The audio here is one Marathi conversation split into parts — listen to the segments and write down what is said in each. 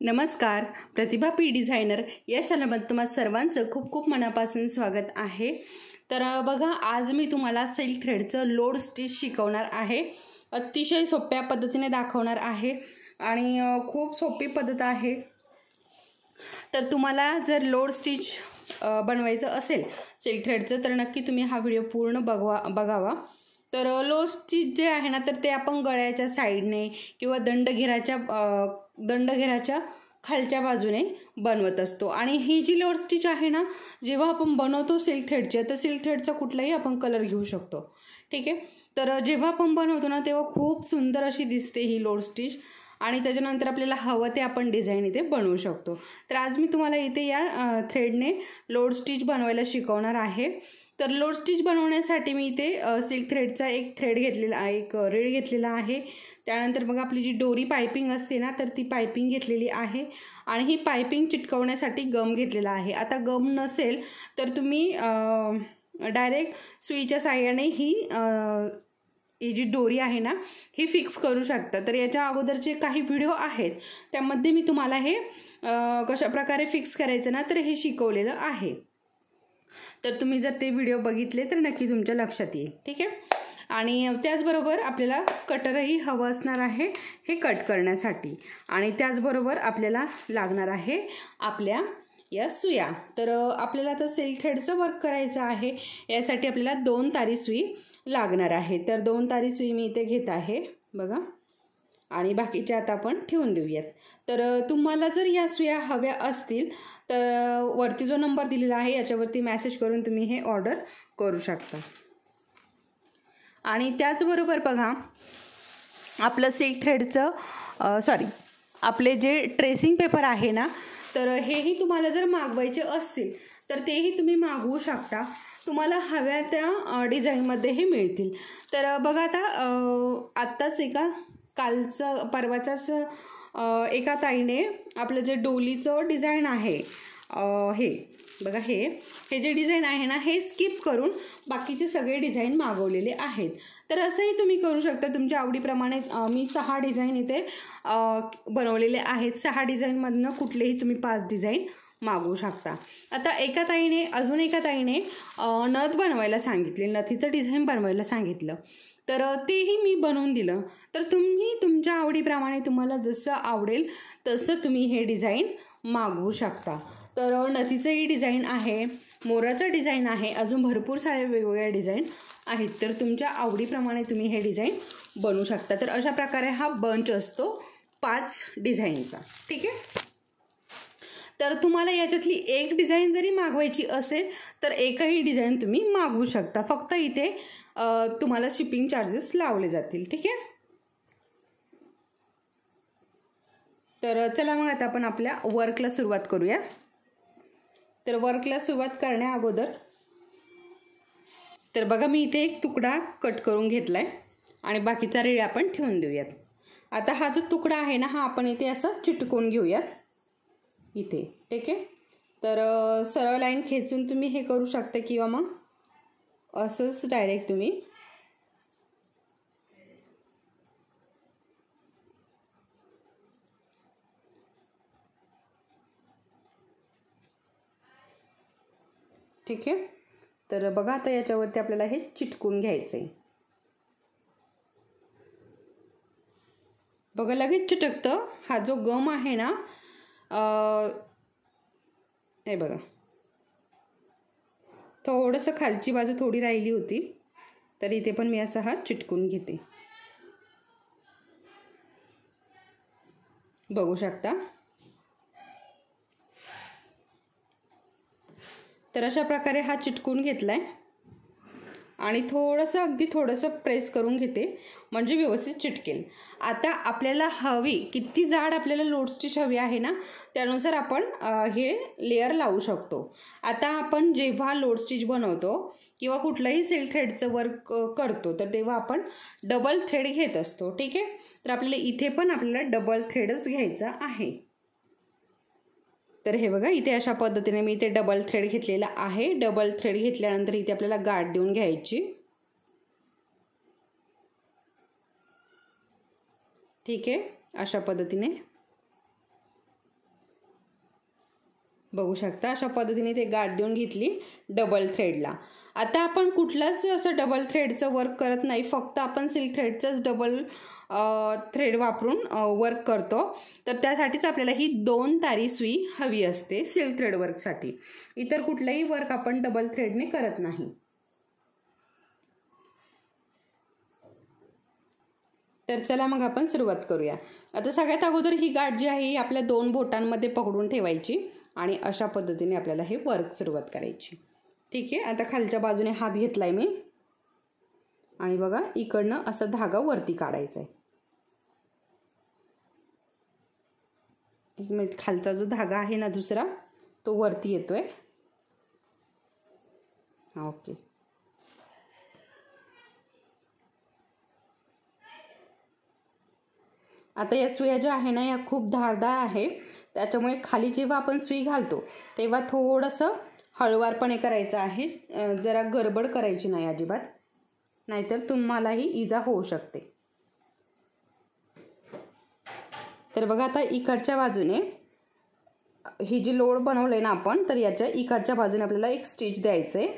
नमस्कार, प्रतिभा पी डिझायनर या चॅनलमध्ये तुम्हा सर्वांचं खूप खूप मनापासून स्वागत आहे। तर बघा, आज मी तुम्हाला सिल्क थ्रेडचं लोड स्टिच शिकवणार आहे। अतिशय सोप्या पद्धतीने दाखवणार आहे आणि खूप सोपी पद्धत आहे। तर तुम्हाला जर लोड स्टिच बनवायचं असेल सिल्क थ्रेडचं तर नक्की तुम्ही हा व्हिडिओ पूर्ण बघावा। तर लोड स्टिच जे आहे ना, तर ते आपण गळ्याच्या साईडने किंवा दंडघेराच्या खालच्या बाजूने बनवत असतो। आणि ही जी लोड स्टिच आहे ना, जेव्हा आपण बनवतो सिल्क थ्रेडचे, तर सिल्क थ्रेडचा कुठलाही आपण कलर घेऊ शकतो, ठीक आहे। तर जेव्हा आपण बनवतो ना, तेव्हा खूप सुंदर अशी दिसते ही लोड स्टिच आणि त्याच्यानंतर आपल्याला हवं ते आपण डिझाईन इथे बनवू शकतो। तर आज मी तुम्हाला इथे या थ्रेडने लोड स्टिच बनवायला शिकवणार आहे। तर लोड स्टिच बनवण्यासाठी मी इथे सिल्क थ्रेडचा एक थ्रेड घेतलेला आहे, एक रीळ घेतलेला आहे। त्यानंतर मग आपली जी दोरी पाइपिंग असते ना, तर ती पाइपिंग घेतलेली आहे आणि ही पाइपिंग चिटकवण्यासाठी गम घेतलेला आहे। आता गम नसेल तर तुम्ही डायरेक्ट सुईच्या साहाय्याने ही जी दोरी आहे ना, ही फिक्स करू शकता। तर याच्या अगोदरचे काही व्हिडिओ आहेत, त्यामध्ये मी तुम्हाला हे कशा प्रकारे फिक्स करायचं ना, तर हे शिकवलेलं आहे। तर तुम्ही जर ते व्हिडिओ बघितले तर नक्की तुमच्या लक्षात येईल, ठीक आहे। आणि त्याचबरोबर आपल्याला कटरही हवं असणार आहे हे कट करण्यासाठी, आणि त्याचबरोबर आपल्याला लागणार आहे आपल्या या सुया। तर आपल्याला आता सिल्क थ्रेडचं वर्क करायचं आहे, यासाठी आपल्याला 2 तारी सुई लागणार आहे। तर 2 तारी सुई मी इथे घेत आहे बघा, आणि बाकीच्या आता आपण ठेवून देऊयात। तर तुम्हाला जर या सुया हव्या असतील तर वरती जो नंबर दिलेला आहे याच्यावरती मेसेज करून तुम्ही हे ऑर्डर करू शकता। आणि त्याचबरोबर बघा, आपलं सिल्क थ्रेडचं आपले जे ट्रेसिंग पेपर आहे ना, तर हेही तुम्हाला जर मागवायचे असतील तर तेही तुम्ही मागवू शकता। तुम्हाला हव्या त्या डिझाईनमध्ये हे मिळतील। तर बघा, आता आत्ताच परवाचाच एका ताईने आपलं जे डोलीचं डिझाईन आहे, हे बघा, हे जे डिझाईन आहे ना, हे स्किप करून बाकीचे सगळे डिझाईन मागवलेले आहेत। तर असंही तुम्ही करू शकता तुमच्या आवडीप्रमाणे। मी 6 डिझाईन इथे बनवलेले आहेत। 6 डिझाईनमधनं कुठलेही तुम्ही 5 डिझाईन मागवू शकता। आता अजून एका ताईने नथ बनवायला सांगितले, नथीचं डिझाईन बनवायला सांगितलं, तर तेही मी बनवून दिलं। तर तुम्ही तुमच्या आवडीप्रमाणे तुम्हाला जसं आवडेल तसं तुम्ही हे डिझाईन मागवू शकता। तर नथीचंही डिझाईन आहे, मोराचं डिझाईन आहे, अजून भरपूर साऱ्या वेगवेगळ्या डिझाईन आहेत। तर तुमच्या आवडीप्रमाणे तुम्ही हे डिझाईन बनवू शकता। तर अशा प्रकारे हा बंच असतो 5 डिझाईनचा, ठीक आहे। तर तुम्हाला याच्यातली एक डिझाईन जरी मागवायची असेल तर एकही डिझाईन तुम्ही मागवू शकता, फक्त इथे तुम्हाला शिपिंग चार्जेस लावले जातील, ठीक आहे। तर चला मग आता आपण आपल्या वर्कला सुरुवात करूया। तर वर्कला सुरुवात करण्या अगोदर तर बघा, मी इथे एक तुकडा कट करून घेतलाय आणि बाकीचा रीळ आपण ठेवून देऊयात। आता हा जो तुकडा आहे ना, हा आपण इथे असं चिटकवून घेऊयात इथे, ठीक आहे। तर सरळ लाईन खेचून तुम्ही हे करू शकता किंवा मग असंच डायरेक्ट तुम्ही ठीक आहे। तर बघा, आता याच्यावरती आपल्याला हे चिटकून घ्यायचं आहे बघा, लगेच चिटकतं। हा जो गम आहे ना, हे बघा, थोडंसं खालची बाजू थोडी राहिली होती, तर इथे पण मी असा हा चिटकून घेते, बघू शकता। तर अशा प्रकारे हा चिटकून घेतलाय आणि अगदी थोडंसं प्रेस करून घेते, म्हणजे व्यवस्थित चिटकेल। आता आपल्याला किती जाड आपल्याला लोड स्टिच हवी आहे ना, त्यानुसार आपण हे लेअर लावू शकतो। आता आपण जेव्हा लोड स्टिच बनवतो किंवा कुठलंही सिल्क थ्रेडचं वर्क करतो, तर तेव्हा आपण डबल थ्रेड घेत असतो, ठीक आहे। तर आपल्याला डबल थ्रेडच घ्यायचा आहे। तर हे बघा, इथे अशा पद्धतीने मी इथे डबल थ्रेड घेतलेला आहे। डबल थ्रेड घेतल्यानंतर इथे आपल्याला गाठ देऊन घ्यायची, ठीक आहे, अशा पद्धतीने। बघू शकता अशा पद्धतीने ते गाठ देऊन घेतली डबल थ्रेडला. आता आपण कुठलाच असं डबल थ्रेडचं वर्क करत नाही, फक्त आपण सिल्क थ्रेडचंच डबल थ्रेड वापरून वर्क करतो. तर त्यासाठीच आपल्याला ही 2 तारी सुई हवी असते सिल्क थ्रेड वर्कसाठी. इतर कुठलंही वर्क आपण डबल थ्रेडने करत नाही. तर चला मग आपण सुरुवात करूया. आता सगळ्यात अगोदर ही गाठ जी आहे ही आपल्या 2 बोटांमध्ये पकडून ठेवायची आणि अशा पद्धतीने आपल्याला हे वर्क सुरुवात करायची. ठीक आहे. आता खालच्या बाजूने हात घेतलाय मी आणि बघा इकडनं असा धागा वरती काढायचा आहे. एक मिनिट, खालचा जो धागा आहे ना दुसरा तो वरती येतोय. ओके. आता या सुया ज्या आहे ना या खूप धारदार आहे, त्याच्यामुळे खाली जेव्हा आपण सुई घालतो तेव्हा थोडंसं हळूवारपणे करायचं आहे. जरा गडबड करायची नाही अजिबात, नाहीतर तुम्हालाही इजा होऊ शकते. तर बघा आता इकडच्या बाजूने ही जी लोड बनवले ना आपण, तर याच्या इकडच्या बाजूने आपल्याला एक स्टिच द्यायचं आहे.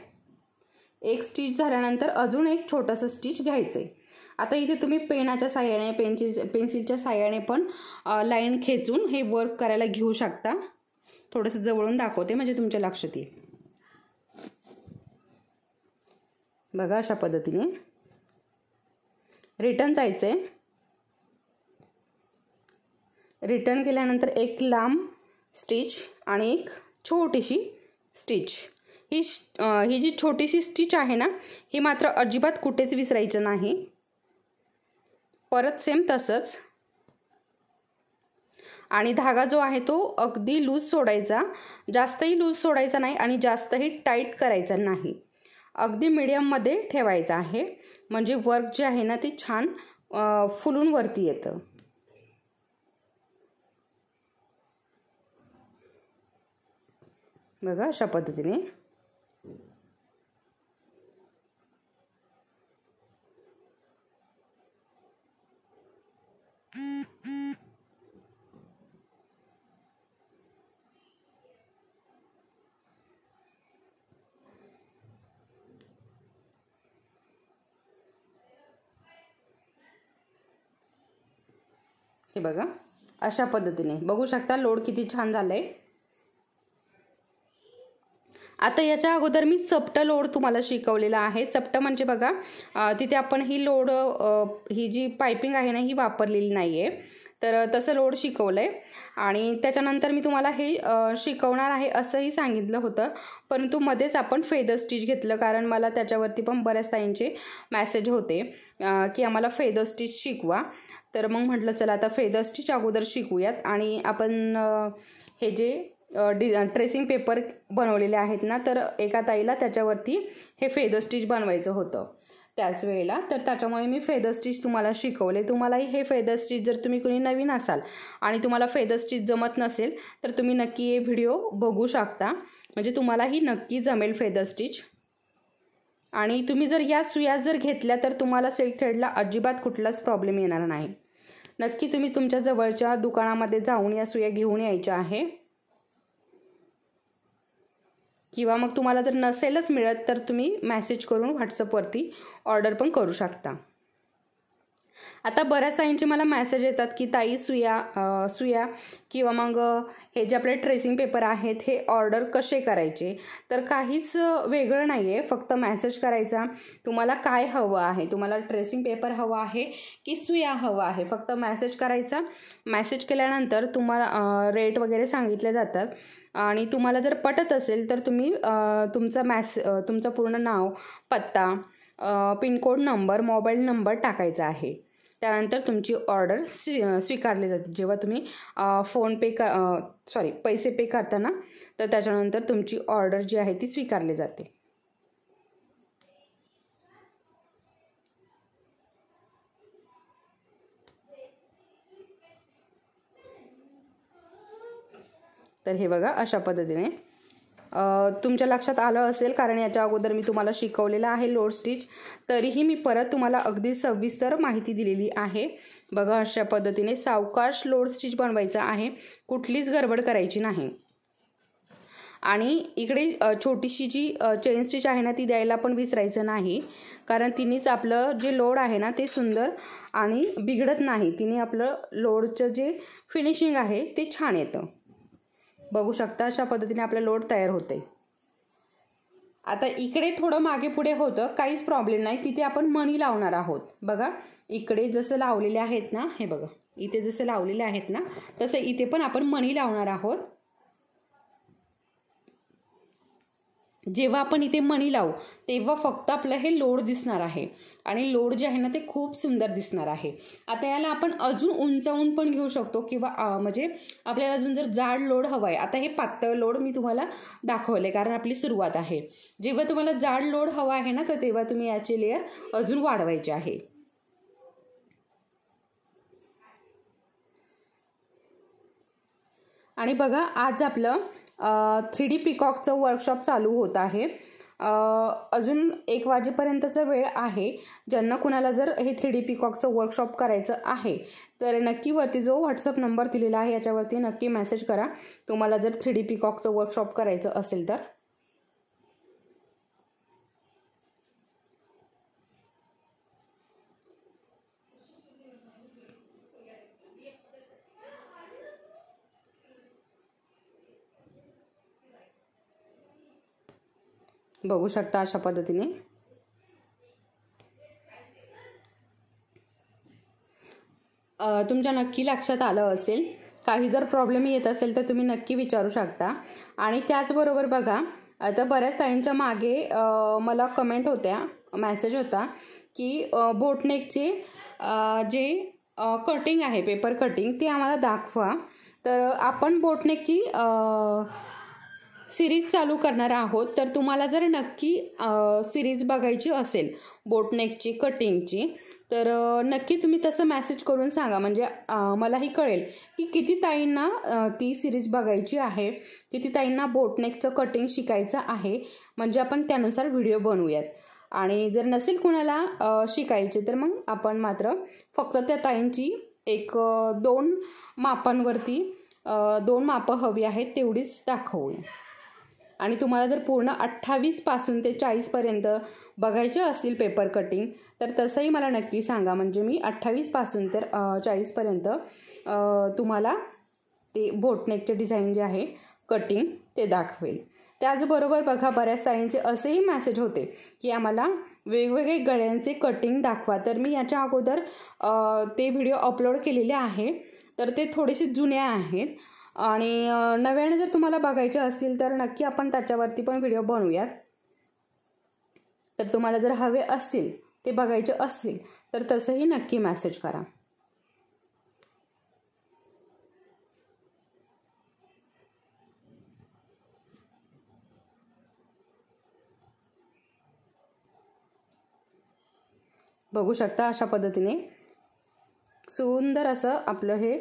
एक स्टिच झाल्यानंतर अजून एक छोटंसं स्टिच घ्यायचं आहे. आता इथे तुम्ही पेनाच्या साहाय्याने पेन्सिलच्या साहाय्याने पण लाईन खेचून हे वर्क करायला घेऊ शकता. थोडंसं जवळून दाखवते म्हणजे तुमच्या लक्षात येईल. बघा अशा पद्धतीने रिटर्न जायचंय. रिटर्न केल्यानंतर एक लांब स्टिच आणि एक छोटीशी स्टिच. ही जी छोटीशी स्टिच आहे ना ही मात्र अजिबात कुठेच विसरायचं नाही. परत सेम तसंच. आणि धागा जो आहे तो अगदी लूज सोडायचा, जास्तही लूज सोडायचा नाही आणि जास्तही टाईट करायचा नाही. अगदी मीडियममध्ये ठेवायचा आहे, म्हणजे वर्क जे आहे ना ते छान फुलून वरती येतं. बघा अशा पद्धतीने. हे बघा अशा पद्धतीने बघू शकता लोड किती छान झालंय. आता याच्या अगोदर मी चपटं लोड तुम्हाला शिकवलेला आहे. चपटं म्हणजे बघा तिथे आपण ही लोड ही जी पायपिंग आहे ना ही वापरलेली नाही आहे, तर तसं लोड शिकवलं आहे. आणि त्याच्यानंतर मी तुम्हाला हे शिकवणार आहे असंही सांगितलं होतं, परंतु मध्येच आपण फेदर स्टिच घेतलं, कारण मला त्याच्यावरती पण बऱ्याच ताईंचे मेसेज होते की आम्हाला फेदर स्टिच शिकवा. तर मग म्हटलं चला आता फेदर स्टिच अगोदर शिकूयात. आणि आपण हे जे ट्रेसिंग पेपर बनवलेले आहेत ना, तर एका ताईला त्याच्यावरती हे फेदर स्टिच बनवायचं होतं त्याच वेळेला, तर त्याच्यामुळे मी फेदर स्टिच तुम्हाला शिकवले. तुम्हालाही हे फेदर स्टिच जर तुम्ही कोणी नवीन असाल आणि तुम्हाला फेदर स्टिच जमत नसेल तर तुम्ही नक्की हे व्हिडिओ बघू शकता, म्हणजे तुम्हालाही नक्की जमेल फेदर स्टिच. आणि तुम्ही जर या सुया जर घेतल्या तर तुम्हाला सिल्क थ्रेडला अजिबात कुठलाच प्रॉब्लेम येणार नाही. नक्की तुम्ही तुमच्या जवळच्या दुकानामध्ये जाऊन या सुया घेऊन यायच्या आहे, किंवा मग तुम्हाला जर नसेलच मिळत तर तुम्ही मेसेज करून व्हॉट्सअपवरती ऑर्डर पण करू शकता. आता बऱ्याच ताईंचे मला मेसेज येतात की ताई सुया किंवा मग हे जे आपले ट्रेसिंग पेपर आहेत हे ऑर्डर कसे करायचे. तर काहीच वेगळं नाही आहे, फक्त मेसेज करायचा तुम्हाला काय हवं आहे, तुम्हाला ट्रेसिंग पेपर हवं आहे की सुया हवं आहे. फक्त मेसेज करायचा. मेसेज केल्यानंतर तुम्हाला रेट वगैरे सांगितले जातात आणि तुम्हाला जर पटत असेल तर तुम्ही तुमचं पूर्ण नाव, पत्ता, पिनकोड नंबर, मोबाईल नंबर टाकायचा आहे. त्यानंतर तुमची ऑर्डर स्वीकारली जाते. जेव्हा तुम्ही पैसे पे करताना तर त्याच्यानंतर तुमची ऑर्डर जी आहे ती स्वीकारली जाते. तर हे बघा अशा पद्धतीने तुमच्या लक्षात आलं असेल, कारण याच्या अगोदर मी तुम्हाला शिकवलेलं आहे लोड स्टिच, तरीही मी परत तुम्हाला अगदी सविस्तर माहिती दिलेली आहे. बघा अशा पद्धतीने सावकाश लोड स्टिच बनवायचा आहे, कुठलीच गडबड करायची नाही. आणि इकडे छोटीशी जी चेन स्टिच आहे ना ती द्यायला पण विसरायचं नाही, कारण तिनेच आपलं जे लोड आहे ना ते सुंदर आणि बिघडत नाही. तिने आपलं लोडचं जे फिनिशिंग आहे ते छान येतं. बघू शकता अशा पद्धतीने आपलं लोड तयार होते. आता इकडे थोडं मागे पुढे होतं, काहीच प्रॉब्लेम नाही. तिथे आपण मणी लावणार आहोत. बघा इकडे जसं लावलेले आहेत ना, हे बघा इथे जसं लावलेले आहेत ना तसं इथे पण आपण मणी लावणार आहोत. जेव्हा आपण इथे मणी लावू तेव्हा फक्त आपलं हे लोड दिसणार आहे आणि लोड जे आहे ना ते खूप सुंदर दिसणार आहे. आता याला आपण अजून उंचावून पण घेऊ शकतो किंवा म्हणजे आपल्याला अजून जर जाड लोड हवा आहे. आता हे पातळ लोड मी तुम्हाला दाखवले कारण आपली सुरुवात आहे. जेव्हा तुम्हाला जाड लोड हवा आहे ना तर तेव्हा तुम्ही याचे लेयर अजून वाढवायचे आहे. आणि बघा आज आपलं 3D पिकॉकचं वर्कशॉप चालू होत आहे. अजून 1 वाजेपर्यंतचा वेळ आहे. ज्यांना कुणाला जर हे 3D पिकॉकचं वर्कशॉप करायचं आहे तर नक्की वरती जो व्हॉट्सअप नंबर दिलेला आहे याच्यावरती नक्की मेसेज करा तुम्हाला जर 3D पिकॉकचं वर्कशॉप करायचं असेल तर. बघू शकता अशा पद्धतीने तुमच्या नक्की लक्षात आलं असेल. काही जर प्रॉब्लेम येत असेल तर तुम्ही नक्की विचारू शकता. आणि त्याचबरोबर बघा आता बऱ्याच ताईंच्या मागे मला कमेंट होत्या, मेसेज होता की बोटनेकचे जे कटिंग आहे पेपर कटिंग ते आम्हाला दाखवा. तर आपण बोटनेकची सिरीज चालू करणार आहोत. तर तुम्हाला जर नक्की सिरीज बघायची असेल बोटनेकची कटिंगची तर नक्की तुम्ही तसं मेसेज करून सांगा, म्हणजे मलाही कळेल की किती ताईंना ती सिरीज बघायची आहे, किती ताईंना बोटनेकचं कटिंग शिकायचं आहे, म्हणजे आपण त्यानुसार व्हिडिओ बनवूयात. आणि जर नसेल कुणाला शिकायचे तर मग आपण मात्र फक्त त्या ताईंची 1-2 मापांवरती 2 मापं हवी आहेत तेवढीच दाखवूया. आणि तुम्हाला जर पूर्ण 28 पासून ते 40 पर्यंत बघायचे असतील पेपर कटिंग तर तसंही मला नक्की सांगा, म्हणजे मी 28 पासून तर 40 पर्यंत तुम्हाला ते बोटनेकचे डिझाईन जे आहे कटिंग ते दाखवेल. त्याचबरोबर बघा बऱ्याच ताईंचे असेही मेसेज होते की आम्हाला वेगवेगळे गळ्यांचे कटिंग दाखवा. तर मी याच्या अगोदर ते व्हिडिओ अपलोड केलेले आहे, तर ते थोडेसे जुने आहेत आणि नव्याने जर तुम्हाला बघायचे असतील तर नक्की आपण त्याच्यावरती पण व्हिडिओ बनवूयात. तर तुम्हाला जर हवे असतील ते बघायचे असतील तर तसंही नक्की मेसेज करा. बघू शकता अशा पद्धतीने सुंदर असं आपलं हे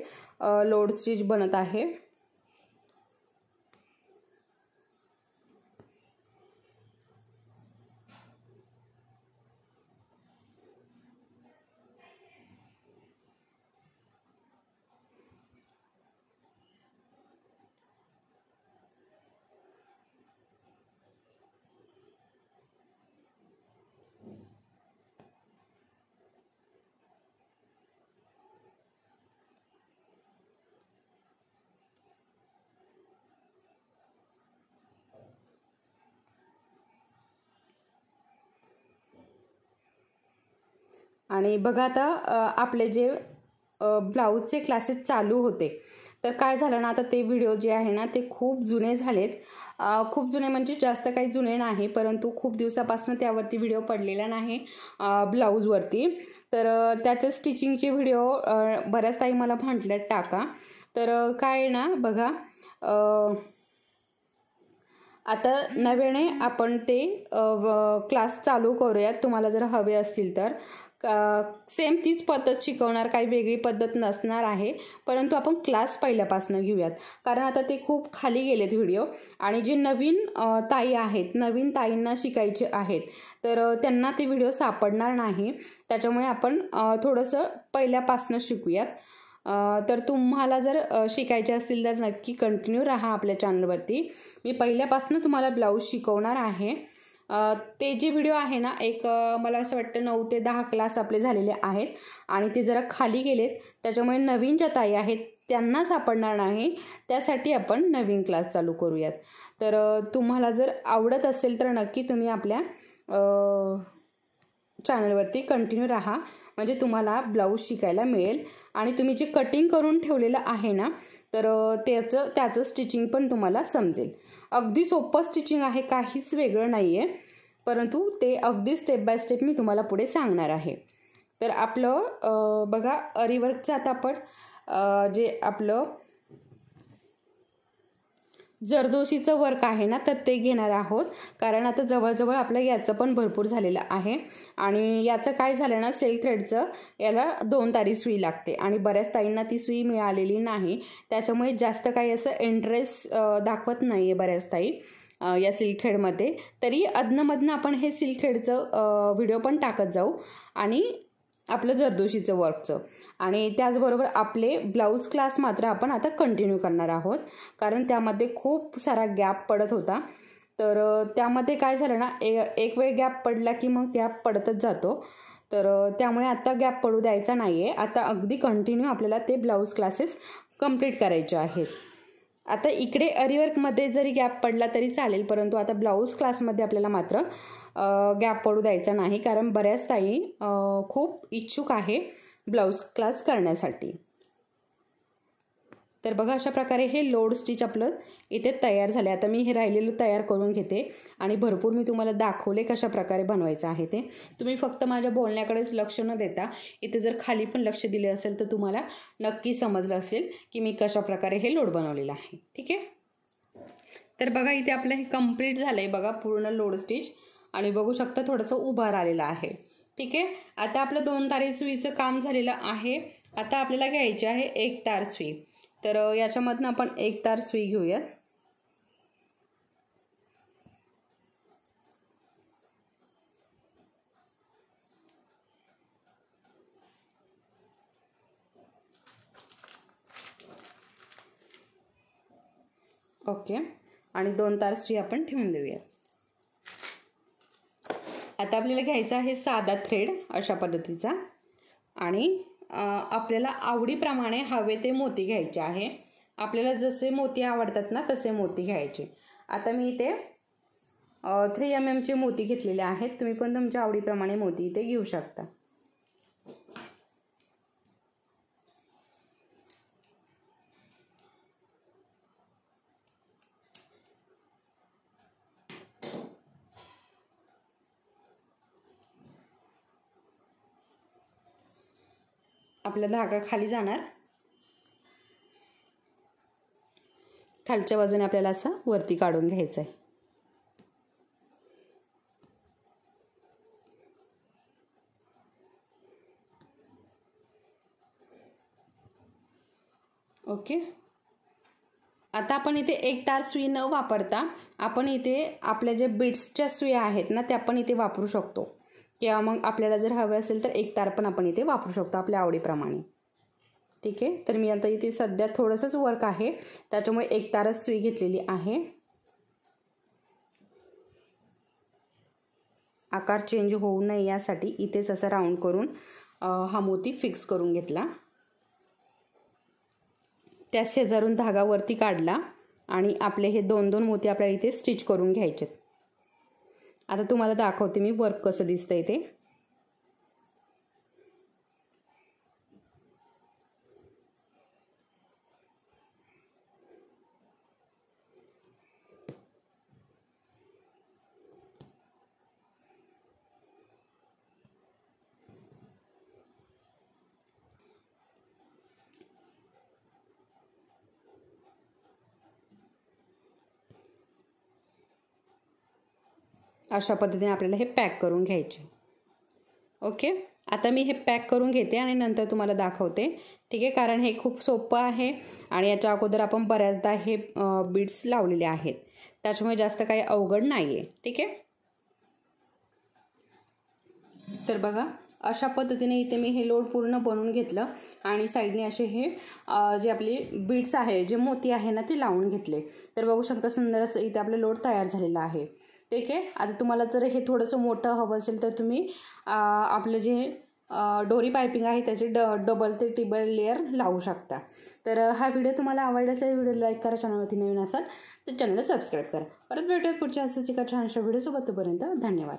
लोड स्टिच बनत आहे. आणि बघा आता आपले जे ब्लाऊजचे क्लासेस चालू होते तर काय झालं ना, आता ते व्हिडिओ जे आहे ना ते खूप जुने झालेत. खूप जुने म्हणजे जास्त काही जुने नाही, परंतु खूप दिवसापासून त्यावरती व्हिडिओ पडलेला नाही ब्लाऊजवरती. तर त्याचे स्टिचिंगचे व्हिडिओ बऱ्याच ताई मला म्हटल्यात टाका. तर काय ना बघा आता नव्याने आपण ते क्लास चालू करूयात. तुम्हाला जर हवे असतील तर सेम तीच पद्धत शिकवणार, काही वेगळी पद्धत नसणार आहे, परंतु आपण क्लास पहिल्यापासून घेऊयात. कारण आता ते खूप खाली गेलेत व्हिडिओ आणि जे नवीन ताई आहेत, नवीन ताईंना शिकायचे आहेत तर त्यांना ते व्हिडिओ सापडणार नाही. त्याच्यामुळे आपण थोडंसं पहिल्यापासून शिकूयात. तर तुम्हाला जर शिकायचे असतील तर नक्की कंटिन्यू राहा आपल्या चॅनलवरती. मी पहिल्यापासून तुम्हाला ब्लाऊज शिकवणार आहे. ते जे व्हिडिओ आहे ना, एक मला असं वाटतं 9 ते 10 क्लास आपले झालेले आहेत आणि ते जरा खाली गेलेत, त्याच्यामुळे नवीन ज्या ताई आहेत त्यांना सापडणार नाही. त्यासाठी आपण नवीन क्लास चालू करूयात. तर तुम्हाला जर आवडत असेल तर नक्की तुम्ही आपल्या चॅनलवरती कंटिन्यू राहा, म्हणजे तुम्हाला ब्लाऊज शिकायला मिळेल. आणि तुम्ही जे कटिंग करून ठेवलेलं आहे ना, तर त्याचं स्टिचिंग पण तुम्हाला समजेल. अगदी सोपं स्टिचिंग आहे, काहीच वेगळं नाही आहे, परंतु ते अगदी स्टेप बाय स्टेप मी तुम्हाला पुढे सांगणार आहे. तर आपलं बघा अरीवर्कचं आता आपण जे आपलं जरदोशीचं वर्क आहे ना, तर ते घेणार आहोत. कारण आता जवळजवळ आपलं याचं पण भरपूर झालेलं आहे. आणि याचं काय झालं ना, सिल्क थ्रेडचं याला 2 तारी सुई लागते आणि बऱ्याच ताईंना ती सुई मिळालेली नाही. त्याच्यामुळे जास्त काही असं इंटरेस्ट दाखवत नाही आहे बऱ्याच ताई या सिल्क थ्रेडमध्ये. तरी अधनंमधनं आपण हे सिल्क थ्रेडचं व्हिडिओ पण टाकत जाऊ आणि आपलं जरदोशीचं वर्कचं. आणि त्याचबरोबर आपले ब्लाऊज क्लास मात्र आपण आता कंटिन्यू करणार आहोत, कारण त्यामध्ये खूप सारा गॅप पडत होता. तर त्यामध्ये काय झालं ना, एक वेळ गॅप पडला की मग गॅप पडतच जातो. तर त्यामुळे आता गॅप पडू द्यायचा नाही आहे. आता अगदी कंटिन्यू आपल्याला ते ब्लाऊज क्लासेस कंप्लीट करायचे आहेत. आता इकडे अरीवर्कमध्ये जरी गॅप पडला तरी चालेल, परंतु आता ब्लाऊज क्लासमध्ये आपल्याला मात्र गॅप पडू द्यायचा नाही, कारण बऱ्याच ताई खूप इच्छुक आहे ब्लाऊज क्लास करण्यासाठी. तर बघा अशा प्रकारे हे लोड स्टिच आपलं इथे तयार झाले. आता मी हे राहिलेलं तयार करून घेते आणि भरपूर मी तुम्हाला दाखवले कशा प्रकारे बनवायचं आहे ते. तुम्ही फक्त माझ्या बोलण्याकडेच लक्ष न देता इथे जर खाली पण लक्ष दिले असेल तर तुम्हाला नक्की समजलं असेल की मी कशा प्रकारे हे लोड बनवलेलं आहे. ठीक आहे. तर बघा इथे आपलं हे कंप्लीट झालं आहे बघा पूर्ण लोड स्टिच. आणि बघू शकता थोडंसं उभार आलेलं आहे. ठीक आहे. आता आपलं 2 तारी सुईचं काम झालेलं आहे. आता आपल्याला घ्यायची आहे 1 तार सुई. तर याच्यामधनं आपण 1 तार सुई घेऊयात. ओके. आणि 2 तार सुई आपण ठेवून देऊयात. आता आपल्याला घ्यायचा आहे साधा थ्रेड अशा पद्धतीचा आणि आपल्याला आवडीप्रमाणे हवे ते मोती घ्यायचे आहे. आपल्याला जसे मोती आवडतात ना तसे मोती घ्यायचे. आता मी इथे 3 mm चे मोती घेतलेले आहेत. तुम्ही पण तुमच्या आवडीप्रमाणे मोती इथे घेऊ शकता. आपला धागा खाली जाणार. खालच्या बाजूने आपल्याला असा वरती काढून घ्यायचा आहे. ओके. आता आपण इथे 1 तार सुई न वापरता आपण इथे आपल्या जे बीड्सच्या सुया आहेत ना त्या पण इथे वापरू शकतो, किंवा मग आपल्याला जर हवे असेल तर 1 तार पण आपण इथे वापरू शकतो आपल्या आवडीप्रमाणे. ठीक आहे. तर मी आता इथे सध्या थोडंसंच वर्क आहे त्याच्यामुळे 1 तारच सुई घेतलेली आहे. आकार चेंज होऊ नये यासाठी इथेच असं राऊंड करून हा मोती फिक्स करून घेतला. त्या शेजारून धागा वरती काढला आणि आपले हे 2-2 मोती आपल्याला इथे स्टिच करून घ्यायचेत. आता तुम्हाला दाखवते मी वर्क कसं दिसतंय ते. अशा पद्धतीने आपल्याला हे पॅक करून घ्यायचे. ओके. आता मी हे पॅक करून घेते आणि नंतर तुम्हाला दाखवते. ठीक आहे. कारण हे खूप सोपं आहे आणि याच्या अगोदर आपण बऱ्याचदा हे बीड्स लावलेले आहेत त्याच्यामुळे जास्त काही अवघड नाही आहे. ठीक आहे. तर बघा अशा पद्धतीने इथे मी हे लोड पूर्ण बनवून घेतलं आणि साईडने असे हे जे आपली बीड्स आहे, जे मोती आहे ना, ते लावून घेतले. तर बघू शकता सुंदर असं इथे आपलं लोड तयार झालेलं आहे. ठीक आहे. आता तुम्हाला जर हे थोडंसं मोठं हवं असेल तर तुम्ही आपलं जे डोरी पायपिंग आहे त्याचे डबल ते ट्रिपल लेअर लावू शकता. तर हा व्हिडिओ तुम्हाला आवडला असेल, व्हिडिओ लाईक करा, चॅनलवरती नवीन असाल तर चॅनलला सबस्क्राईब करा. परत भेटूया पुढच्या असंच एका छानशा व्हिडिओसोबत. तोपर्यंत धन्यवाद.